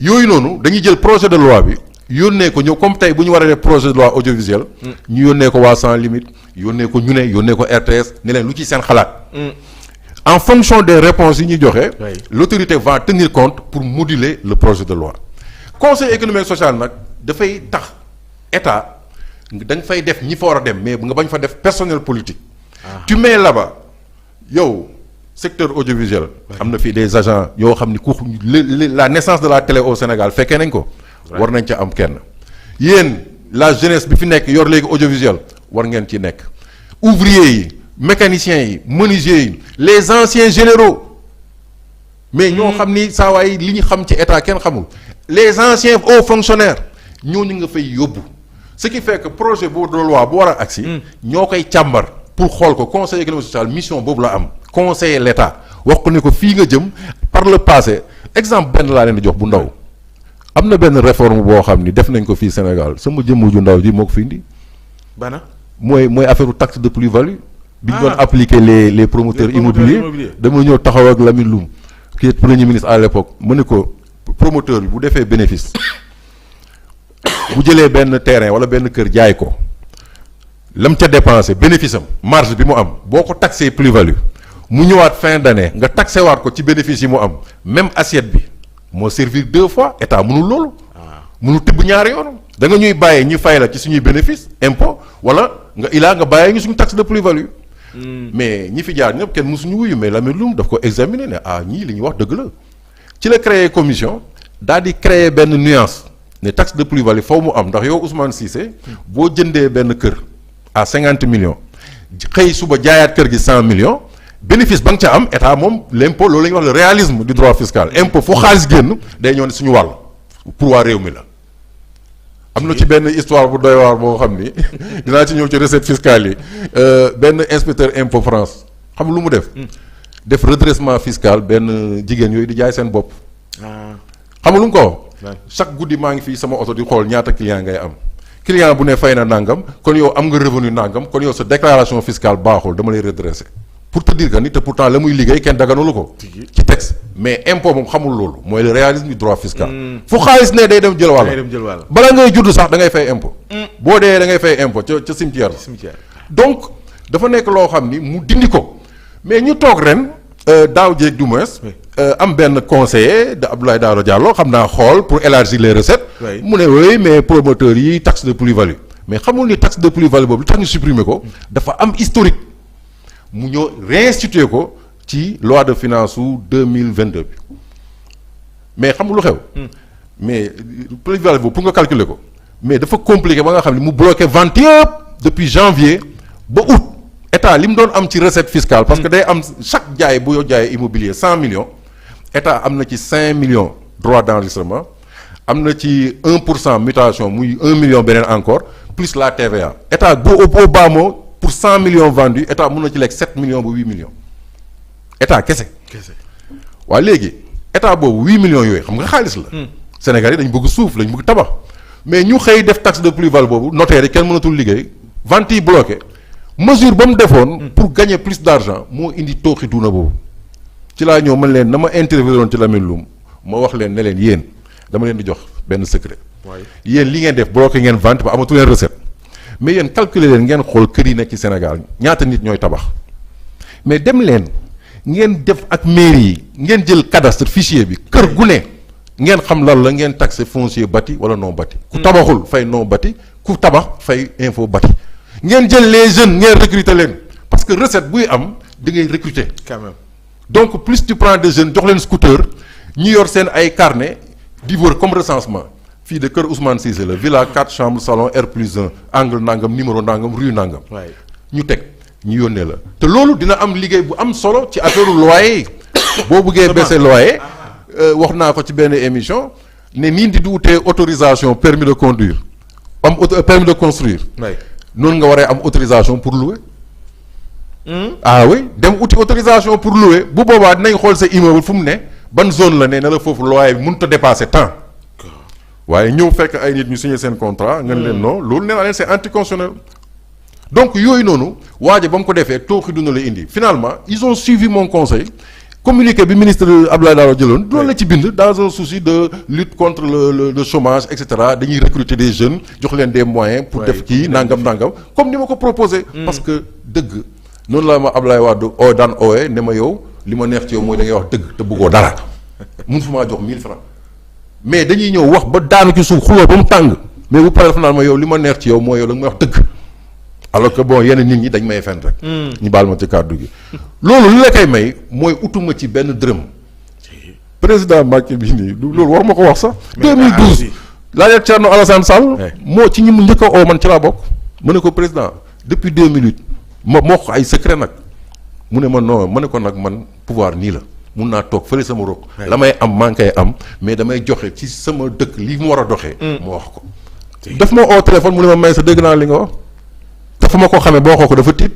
yooyu noonu dañuy jël projet de loi bi yónnee ko ñëw comme tey bu ñu war a def projet de loi audiovisuel. ñu yónnee ko waa Sans Limites yónnee ko ñu ne yónnee ko RTS ne leen lu ci seen xalaat. En fonction des réponses yi ñuy joxe. L'autorité va tenir compte pour moduler le projet de loi. Conseil économique et social nag dafay tax état da nga fay def ñi fa war a dem mais nga bañ fa def personnel politique. Tu mets là-bas yow secteur audiovisuel. am na fii des agents yoo xam ni ku la naissance de la télé au Sénégal fekkee nañ ko. war nañ ca am kenn. yéen la jeunesse bi fi nekk yor léegi audiovisuel war ngeen ci nekk. ouvriers yi mécaniciens yi menuisiers yi les anciens généraux mais ñoo xam ni saa waay li ñu xam ci état kenn xamul. les anciens hauts fonctionnaires ñooñu nga fay yóbbu ce qui fait que projet boobu de loi bu war a agsi ñoo koy càmbar pour xool ko conseil économique social mission boobu la am conseiller l'état wax ko ni ko fii nga jëm par le passé exemple benn laa leen di jox bu ndaw am na benn réforme boo xam ni def nañ ko fii Sénégal sama jëmm ju ndaw ji moo ko fi indi bana mooy affaire taxe de plus-value bi ñu doon appliquer les promoteurs immobiliers dama ñëw taxaw ak Lamine Loum qui est premier ministre à l'époque mu ne ko promoteur bi bu defee bénéfice bu jëlee benn terrain wala benn kër jaay ko lam ca dépensé bénéfice am marge bi mu am boo ko taxé plus-value mu ñëwaat fin d'année nga taxé waat ko ci bénéfice yi mu am même assiette bi moo servir 2 fois état mënul loolu. mënul tibb ñaari yoon. da nga ñuy bàyyee ñu fay la ci suñuy bénéfice impôt wala nga bàyyee ñu suñu taxe de plus-value. mais ñi fi jaar ñëpp kenn mësuñu wuyu mais Lamine Loum daf ko examiner ne ñii li ñuy wax dëgg la. ci la créer commission daal di créer benn nuance ne taxe de plus-value faw mu am ndax yow Ousmane Cissé boo jëndee benn kër à 50 millions xëy suba jaayaat kër gi 100 millions bénéfice ba nga ca am état moom l'impôt loolu la ñuy wax le réalisme du droit fiscal impôt foo xaalis génn day ñëw ne suñu wàll pour waa réew mi la. am na ci benn histoire bu doy waar boo xam ni dinaa ci ñëw ci recette fiscale yi benn inspecteur impôt France xam lu mu def. def redressement fiscal benn jigéen yooyu di jaay seen bopp. xam nga lu mu ko wax. chaque guddi maa ngi fii sama oto di xool ñaata client ngay am. client bu ne fay na nangam kon yow am nga revenu nangam kon yow sa déclaration fiscale baaxul dama lay redresser. pour te dire que ni te pourtant la muy liggéey kenn daganalu ko. ci texte mais impôt moom xamul loolu mooy le réalisme du droit fiscal. fu xaalis ne day dem jël wàll. bala ngay judd sax da ngay fay impôt. boo dee da ngay fay impôt ca cimetière. donc dafa nekk loo xam ni mu dindi ko mais ñu toog ren. daaw jéeg du moins am benn conseiller de Abdoulaye Daouda Diallo xam naa xool pour élargir les recettes mu ne oui mais promoteurs yi taxe de plus-value mais xamul ni taxe de plus-value boobu lu tax ñu supprimer ko dafa am historique mu ñëw réinstituer ko ci loi de finances su 2022 bi mais xamul lu xew mais plus-value boobu pour nga calculer ko mais dafa compliqué ba nga xam ne mu bloqué vente yëpp depuis janvier ba août état li mu doon am ci recette fiscale parce que day am chaque jaay bu yoo jaayee immobilier 100 millions état am na ci 5 millions droit d'enregistrement am na ci 1% mutation muy 1 million beneen encore plus la TVA état au bas mot pour 100 millions vendus état mën na ci lekk 7 millions ba 8 millions état kese. waaw léegi état boobu 8 millions yooyu xam nga xaalis la. Sénégal yi dañ bëgg suuf lañ bëgg tabax mais ñu xëy def taxe de plus-value boobu notaire yi kenn mënatul liggéey vente yi bloqué. mesure ba mu defoon pour gagner plus d'argent moo indi tooxi duuna boobu ci laa ñëw man leen na ma intervenir woon ci Lamine Loum ma wax leen ne leen yéen dama leen di jox benn secret yéen li ngeen def bloqué ngeen vente ba amatu leen recette mais yéen calculer leen ngeen xool kër yi nekk ci Sénégal ñaata nit ñooy tabax mais dem leen ngeen def ak mairie yi ngeen jël cadastre fichier bi kër gu ne ngeen xam lan la ngeen taxé foncier bâti wala non bâti ku tabaxul fay non bâti ku tabax fay info bâti ngeen jël les jeunes ngeen recruter leen parce que recette buy am da ngay recruter quand même donc plus tu prends des jeunes jox leen scooter ñu yor seen ay carnet di wër comme recensement fii de kër Ousmane Cissé la villa 4 chambres salon R+1 angle nangam numéro nangam rue nangam. ñu teg ñu yónnee la te loolu dina am liggéey bu am solo ci affaire loyer boo bëggee baisser loyer wax naa ko ci benn émission ne nii di wutee autorisation permis de conduire am permis de construire. noonu nga waree am autorisation pour louer. Oui dem uti autorisation pour louer bu boobaa dinañ xool sa immeuble fu mu ne ban zone la ne la foofu loyer bi mënut a dépasser temps. waaye ñëw fekk ay nit ñu signé seen contrat. nga leen non loolu nee naa leen c'est anticonstitutionnel. donc yooyu noonu waaje ba mu ko defee tooxi duna la indi finalement ils ont suivi mon conseil communiqué bi ministre Abdoulaye Daouda jëloon loolu la ci bind dans un souci de lutte contre le chômage et cetera dañuy recruter des jeunes jox leen des moyens pour def kii nangam comme ni ma ko proposé. parce que dëgg noonu la ma Abdoulaye Wade daan oowee ne ma yow li ma neex ci yow mooy da ngay wax dëgg te bëggoo dara mun fu maa jox 1000 francs mais dañuy ñëw wax ba daanu ci suuf xuloo ba mu tàng mais bu paree dafa naan ma yow li ma neex ci yow mooy yow da nga may wax dëgg alors que bon yenn nit ñi dañ may fen rek. ñu baal ma ci kàddu gi. loolu li la koy may mooy utuma ci benn dërëm président Macky bi nii loolu war ma ko wax sax. 2012 laajal Thierno Alassane Sall. moo ci ñi mu njëkk a oo man ci laa bokk. mu ne ko président depuis 2008 moo ko ay secret nag mu ne ma non ma ne ko nag man pouvoir nii la. mun naa toog fële sama roq la may am maa ngi koy am mais damay joxe ci sama dëkk li mu war a doxee. ma wax ko. daf ma oo téléphone mu ne ma may sa dégg naa li nga wax. dafa ma ko xamee boo xoo ko dafa tiit.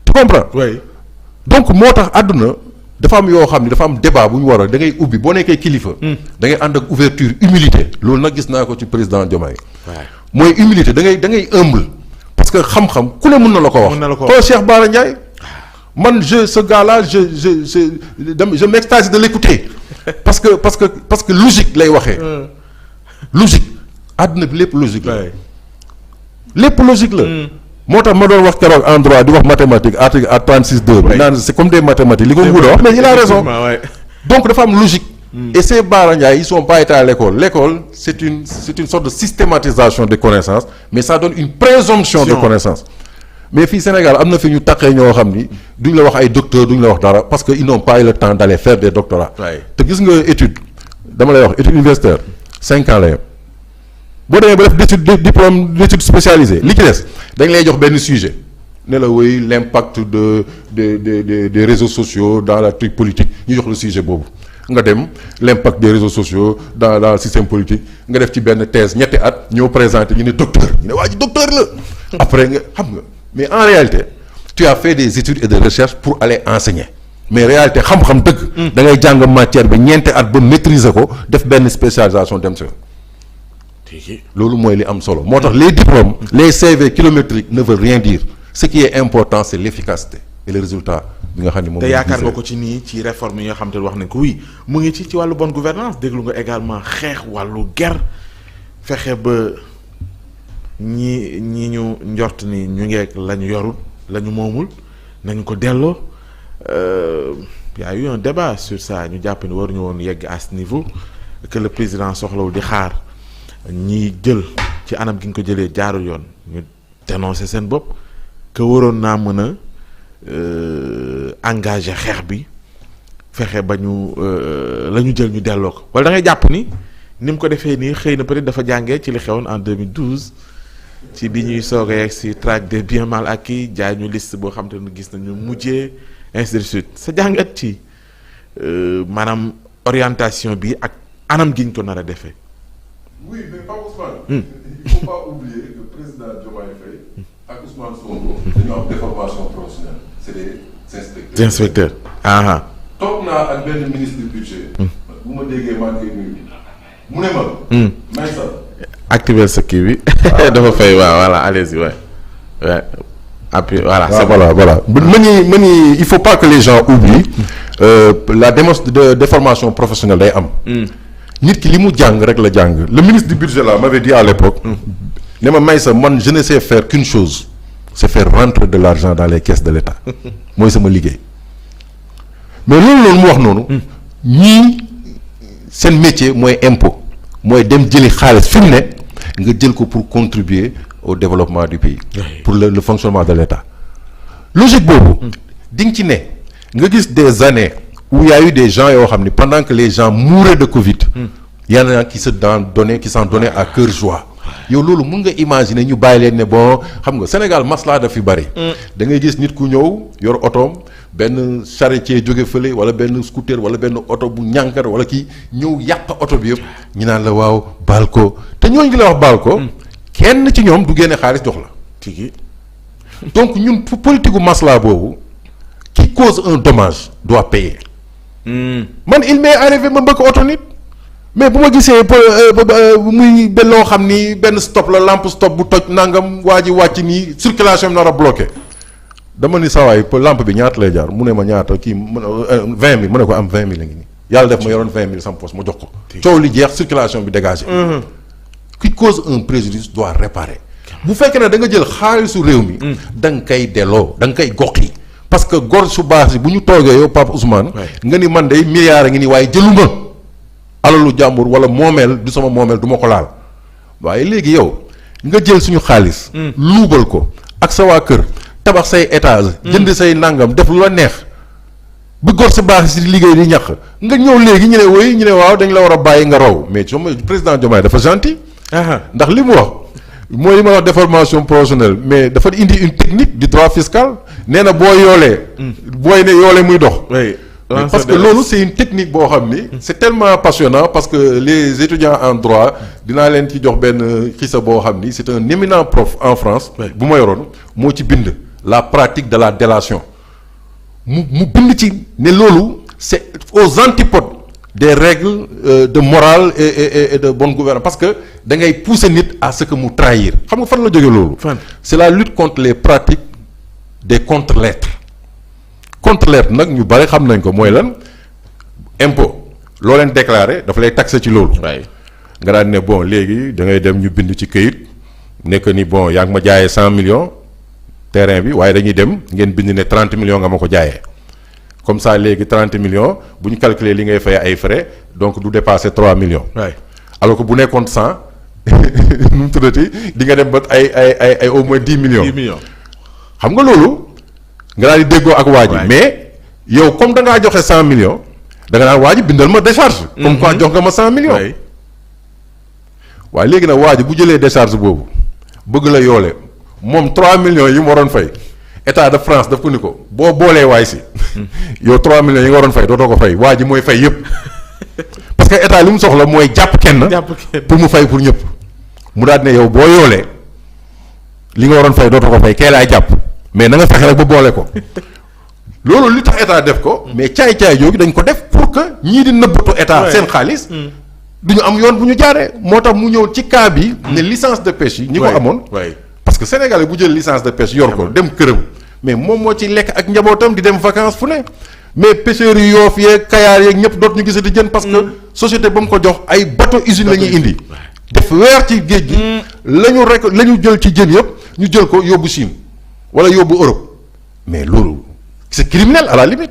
tu comprends. oui. donc moo tax àdduna dafa am yoo xam ne dafa am débat bu ñu war a da ngay ubbi boo nekkee kilifa. da ngay ànd ak ouverture humilité. loolu nag gis naa ko ci président Diomaye. mooy humilité da ngay humble. parce que xam-xam ku ne mën na la ko wax. mën na la ko wax Cheikh Bara Ndiaye. man ce gars-là je m'extasie de l'écouter parce que logique lay waxee. logique àdduna bi lépp logique la. lépp logique la. moo tax ma doon wax keroog en droit di wax mathématique article à 36.2 bi naan c'est comme des mathématiques li ko mun a wax mais il a raison donc dafa am logique. et ces Bara Ndiaye ils sont pas été à l'école c'est une sorte de systématisation des connaissances mais ça donne une présomption de connaissances. mais fii Sénégal am na fi ñu taqee ñoo xam ni duñ la wax ay docteur duñ la wax dara parce que ils n'ont pas eu le temps d'aller faire des doctorats. te gis nga étude dama lay wax étude universitaire 5 ans la yem boo demee ba def diplôme d'études spécialisées li ci des dañ lay jox benn sujet ne la woy l'impact des réseaux sociaux dans la truc politique ñu jox le sujet boobu nga dem l'impact des réseaux sociaux dans le système politique nga def ci benn thèse ñetti at ñoo présenté ñu ne docteur ñu ne waa ji docteur la après nga xam nga. mais en réalité tu as fait des études et des recherches pour aller enseigner mais réalité xam-xam dëgg. da ngay jàng matière bi ñeenti at ba maîtriser ko def benn spécialisation dem si. loolu mooy li am solo moo tax les diplômes. les CV kilométriques ne veulent rien dire ce qui est important c'est l'efficacité et le résultat bi nga xam ne moom. te yaakaar nga ko ci nii ci réforme yi nga xam te wax nañ ko oui mu ngi ci wàllu bonne gouvernance déglu nga également xeex wàllu guerre fexe ba. ñi ñu njort ni ñu ngeeg la ñu yorul la ñu moomul nañu ko delloo y a eu un débat sur ça ñu jàpp ni waruñu woon yegg à ce niveau que le président soxlawul di xaar ñi jël ci anam gi ñu ko jëlee jaarul yoon ñu dénoncer seen bopp que waroon naa mën a engager xeex bi fexe ba ñu la ñu jël ñu delloo ko wala da ngay jàpp ni mu ko defee nii xëy na peut-être dafa jàngee ci li xewoon en 2012 ci bi ñuy soog a yegg si traque des biens mal acquis jaay ñu liste boo xam te ne gis nañu mujjee ainsi de suite sa jàngat ci maanaam orientation bi ak anam gi ñu ko nar a defee. oui mais pas Ousmane. il faut pas oublier que président Diomaye Faye ak Ousmane Sonko dañoo am déformation professionnelle c'est des inspecteurs. des inspecteurs. toog naa ak benn ministre du budget. bu ma déggee maa ngi koy nuyu. mu ne ma. may sax. activer sa kii bi. dafa fay waaw voilà allez-y ouais. Appui voilà. c'est voilà. mën il faut pas que les gens oublient la déformation professionnelle day am. nit ki li mu jàng rek la jàng le ministre du budget là m'avait dit à l'époque. ne ma may sax man je ne sais faire qu'une chose c'est faire rentrer de l'argent dans les caisses de l'État mooy sama liggéey mais loolu mu wax noonu. ñii. seen métier mooy impôt mooy dem jëli xaalis fi mu ne nga jël ko pour contribuer au développement du pays pour le fonctionnement de l'État logique boobu di nga ci ne nga gis des années où il y a eu des gens yoo xam ne pendant que les gens mouraient de Covid y en a qui s'en donnaient à cœur joie yow loolu mun nga imaginer ñu bàyyi leen ne bon xam nga Sénégal maslaa daf fi bari da ngay gis nit ku ñëw yor otoom benn charretier jóge fële wala benn scooter wala benn oto bu ñànkar wala kii ñëw yàq oto bi yëpp ñu naan la waaw baal ko te ñooñu ngi la wax baal ko kenn ci ñoom du génne xaalis jox la tigi donc ñun politique gu maslaa boobu qui cause un dommage doit payer man il m'est arrivé ma mbëkk oto nit mais bu ma gisee muy benn loo xam ni benn stop la lampe stop bu toj nangam waa ji wàcc nii circulation bi nar a bloqué dama ni sawaay lampe bi ñaata lay jaar mu ne ma ñaata kii 20 000 mu ne ko am 20 000 la ngi nii yàlla def ma yoroon 20 000 sama poche ma jox ko. coow li jeex circulation bi dégagé. qui cause un préjudice doit réparer. bu fekkee ne da nga jël xaalisu réew mi. da nga koy delloo da nga koy goxi parce que gor su baax si bu ñu toogee yow Pape Ousmane. nga ni man day milliard a ngi nii waaye jëluma alalu jàmbur wala moomeel du sama moomeel du ma ko laal waaye léegi yow nga jël suñu xaalis. luubal ko ak sa waa kër tabax say étage jënd say nangam def lu la neex bu gor si baax si liggéey di ñax nga ñëw léegi ñu ne woy ñu ne waaw dañ la war a bàyyi nga raw mais président Diomaye dafa gentil. ndax li mu wax mooy li ma wax déformation professionnelle mais dafa indi une technique du droit fiscal nee na boo yoolee. booy ne yoolee muy dox. parce que loolu c'est une technique boo xam ni. c'est tellement passionnant parce que les étudiants en droit dinaa leen ci jox benn xisa boo xam ni c'est un éminent prof en France. bu ma yoroon moo ci bind la pratique de la délation mu bind ci ne loolu c'est aux antipodes des règles de morale et de bonne gouvernance parce que da ngay pousser nit à ce que mu trahir xam nga fan la jógee loolu. c'est la lutte contre les pratiques des contre-lettres. contre-lettre nag ñu bari xam nañ ko mooy lan impôt loo leen déclaré dafa lay taxé ci loolu. nga daan ne bon léegi da ngay dem ñu bind ci këyit nekk ni bon yaa ngi ma jaayee 100 millions terrain bi waaye dañuy dem ngeen bind ne 30 millions nga ma ko jaayee comme ça léegi 30 millions bu ñu calculer li ngay fay ay frais donc du dépasser 3 millions. alors que bu nekkoon 100 nu mu tuddati di nga dem ba ay au moins 10 millions. 10 millions xam nga loolu. nga daal di déggoo ak waa ji mais yow comme da ngaa joxe 100 millions da nga naan waa ji bindal ma décharge. comme quoi jox nga ma 100 millions. waaye léegi nag waa ji bu jëlee décharge boobu bëgg la yoole moom 3 millions yi mu waroon fay état de France daf ko ni ko boo boolee waay si yow 3 millions yi nga waroon fay dootoo ko fay waa ji mooy fay yëpp parce que état li mu soxla mooy jàpp kenn. pour mu fay pour ñëpp mu daal ne yow boo yoolee li nga waroon fay dootoo ko fay kee laay jàpp. mais na nga fexe rek ba boole ko loolu li tax état def ko mais caay-caay jooju dañ ko def pour que ñii di nëbbatu état seen xaalis du ñu am yoon bu ñu jaaree moo tax mu ñëw ci cas bi ne licence de pêche yi ñi ko amoon parce que sénégalais bu jël licence de pêche yor ko dem këram mais moom moo ci lekk ak njabootam di dem vacances fu ne mais pêcheurs yi Yoff yeeg Kayaar yeeg ñëpp dootu ñu gisati jën parce que société ba mu ko jox ay bateau usine la ñuy indi def weer ci géej gi la ñu jël ci jën yëpp ñu jël ko yóbbu Chine wala yóbbu Europe mais loolu c'est criminel à la limite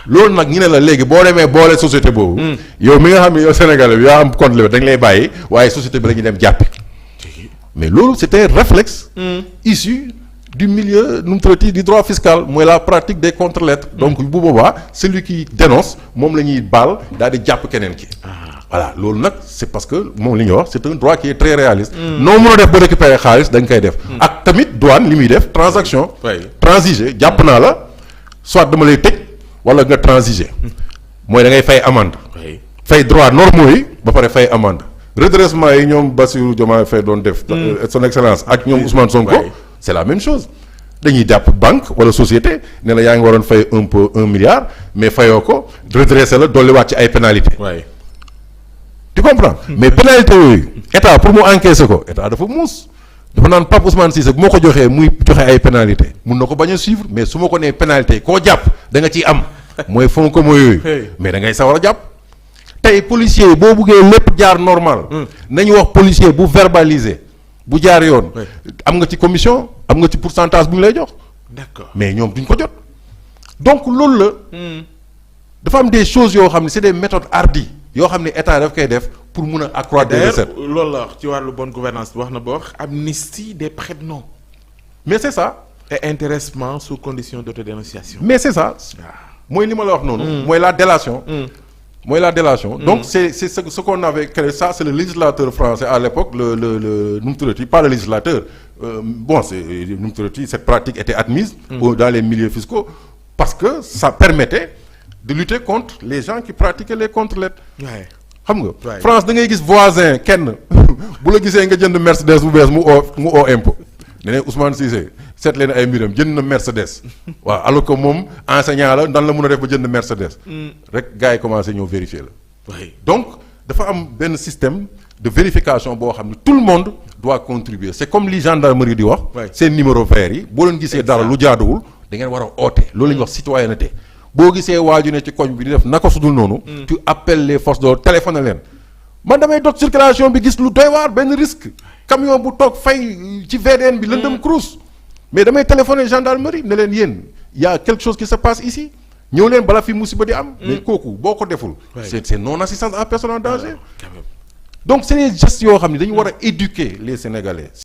loolu nag ñu ne la léegi boo demee boole société boobu. yow mi nga xam ne yow Sénégalais bi yaa am compte la dañ lay bàyyi waaye société bi la ñuy dem jàppi mais loolu c'était un réflexe. issu du milieu nu mu tuddati du droit fiscal mooy la pratique des contre-lettres. donc bu boobaa celui qui dénonce moom la ñuy baal daal di jàpp keneen ki. voilà loolu nag c'est parce que moom li ñuy wax c'est un droit qui est très réaliste. noo mën a def ba récupérer xaalis dañ koy def. ak tamit douane li muy def transaction. transiger jàpp naa la soit dama lay tëj wala nga transiger. mooy da ngay fay amende. fay droit normaux yi ba pare fay amende. redressement yi ñoom Bassirou Diomaye Faye doon def. son excellence ak ñoom Ousmane Sonko. c'est la même chose dañuy jàpp banque wala société ne la yaa ngi waroon fay un peu 1 milliard mais fayoo ko redresser la dolliwaat ci ay pénalités. tu comprends. mais pénalité yooyu état pour mu encaisser ko état dafa muus dafa naan Pape Ousmane Cissé bu ma ko joxee muy joxe ay pénalité mun na ko bañ a suivre mais su ma ko nee pénalité koo jàpp da nga ciy am mooy fonds commun yooyu mais da ngay sawar a jàpp tey policier boo buggee lépp jaar normal nañu wax policier bu verbaliser bu jaar yoon am nga ci commission am nga ci pourcentage bu ñu lay jox d'accord mais ñoom duñ ko jot donc loolu la dafa am des choses yoo xam ne c'est des méthodes hardies yoo xam ne état daf koy def pour mun a accroître des recettes. loolu la wax ci wàllu bonne gouvernance wax na ba wax amnistie des prête-noms. mais c'est ça. et intéressement sous condition d'autodénonciation. mais c'est ça. mooy li ma la wax noonu. mooy la délation. mooy la délation. donc c'est ce qu'on avait créé ça c'est le législateur français à l'époque le nu mu tuddati pas le législateur bon c'est nu mu tuddati cette pratique était admise. dans les milieux fiscaux parce que ça permettait de lutter contre les gens qui pratiquaient les contre-lettres. xam nga. France da ngay gis voisin kenn bu la gisee nga jënd Mercedes bu bees mu oo impôt ne ne Ousmane Cissé seet leen ay mbiram jënd na Mercedes waaw alors que moom enseignant la dan la mën a def ba jënd Mercedes. rek gars yi commencé ñëw vérifier la. donc dafa am benn système de vérification boo xam ne tout le monde doit contribuer c'est comme li gendarmerie di wax. seen numéro vert yi boo leen gisee dara lu jaaduwul da ngeen war a oote. loolu la ñuy wax citoyenneté boo gisee waaju ne ci koñ bi di def naka sudul noonu. tu appelles les forces de l'ordre téléphoné leen. man damay dot circulation bi gis lu doy waar benn risque camion bu toog fay ci VDN bi lëndëm cruise mais damay téléphoner gendarmerie ne leen yéen y a quelque chose qui se passe ici ñëw leen bala fi musiba di am. mais kooku boo ko deful. c'est non assistance à personne en danger. donc c'est des gestes yoo xam ne dañu war a éduquer les Sénégalais.